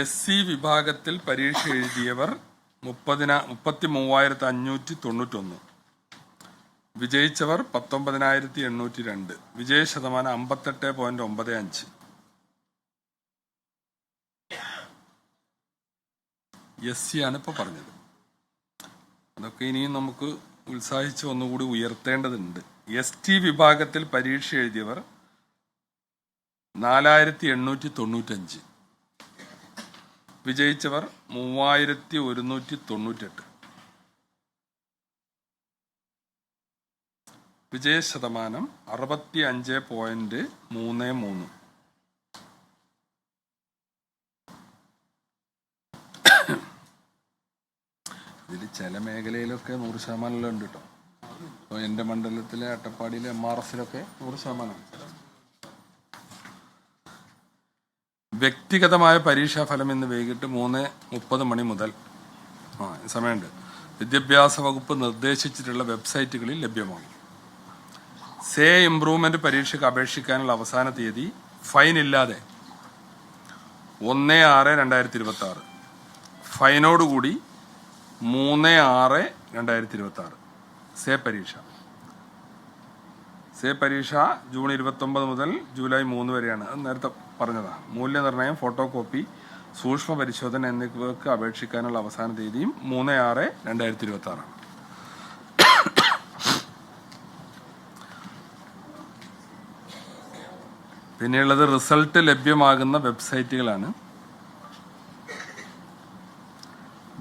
SC വിഭാഗത്തിൽ പരീക്ഷ എഴുതിയവർ 33,591. വിജയിച്ചവർ 19,802. വിജയ ശതമാനം 58.95. SC ആണ് ഇപ്പോൾ പറഞ്ഞത്. അതൊക്കെ ഇനിയും നമുക്ക് ഉത്സാഹിച്ച് ഒന്നുകൂടി ഉയർത്തേണ്ടതുണ്ട്. ST വിഭാഗത്തിൽ പരീക്ഷ എഴുതിയവർ 4,895. വിജയിച്ചവർ 3,198. വിജയ ശതമാനം 65.33. ഇതിൽ ചില മേഖലയിലൊക്കെ 100% ഉണ്ട് കേട്ടോ. ഇപ്പോൾ എൻ്റെ മണ്ഡലത്തിലെ അട്ടപ്പാടിയിലെ MRSലൊക്കെ 100%. വ്യക്തിഗതമായ പരീക്ഷാഫലം ഇന്ന് വൈകിട്ട് 3:30 മുതൽ സമയമുണ്ട്. വിദ്യാഭ്യാസ വകുപ്പ് നിർദ്ദേശിച്ചിട്ടുള്ള വെബ്സൈറ്റുകളിൽ ലഭ്യമാണ്. സേ ഇംപ്രൂവ്മെന്റ് പരീക്ഷയ്ക്ക് അപേക്ഷിക്കാനുള്ള അവസാന തീയതി ഫൈൻ ഇല്ലാതെ 1/6/2026, ഫൈനോടുകൂടി 3/6/2026. സേ പരീക്ഷ ജൂൺ 29 മുതൽ ജൂലൈ 3 വരെയാണ്. അത് നേരത്തെ പറഞ്ഞതാണ്. മൂല്യനിർണ്ണയം, ഫോട്ടോ കോപ്പി, സൂക്ഷ്മ പരിശോധന എന്നിവയ്ക്ക് അപേക്ഷിക്കാനുള്ള അവസാന തീയതിയും 3/6/2026. പിന്നെയുള്ളത് റിസൾട്ട് ലഭ്യമാകുന്ന വെബ്സൈറ്റുകളാണ്.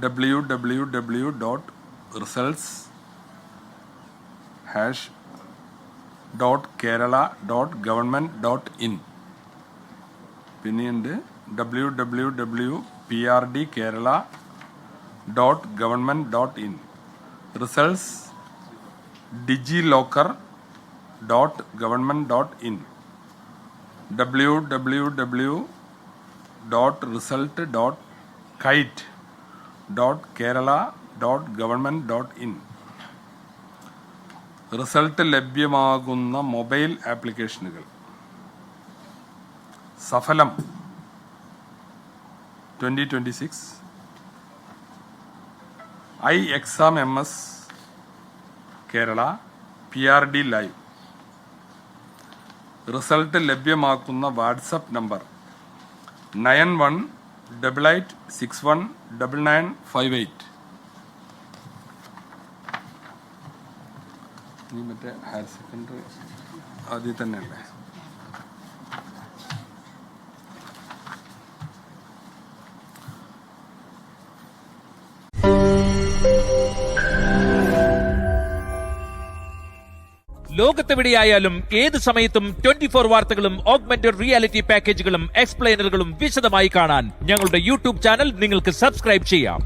www.results.kerala.government.in. പിന്നെയുണ്ട് www.prdkerala.government.in. Results digilocker.government.in. www.result.kite.kerala.government.in. Result ലഭ്യമാകുന്ന മൊബൈൽ ആപ്ലിക്കേഷനുകൾ: സഫലം 2026, iExam-MS Kerala, PRD live. Result ലഭ്യമാക്കുന്ന വാട്സപ്പ് നമ്പർ 9188619958. ഈ മറ്റേ ഹയർ സെക്കൻഡറി ആദ്യം തന്നെയല്ലേ? ലോകത്തെവിടെയായാലും ഏത് സമയത്തും 24 വാർത്തകളും ഓഗ്മെന്റഡ് റിയാലിറ്റി പാക്കേജുകളും എക്സ്പ്ലെയിനറുകളും വിശദമായി കാണാൻ ഞങ്ങളുടെ യൂട്യൂബ് ചാനൽ നിങ്ങൾക്ക് സബ്സ്ക്രൈബ് ചെയ്യാം.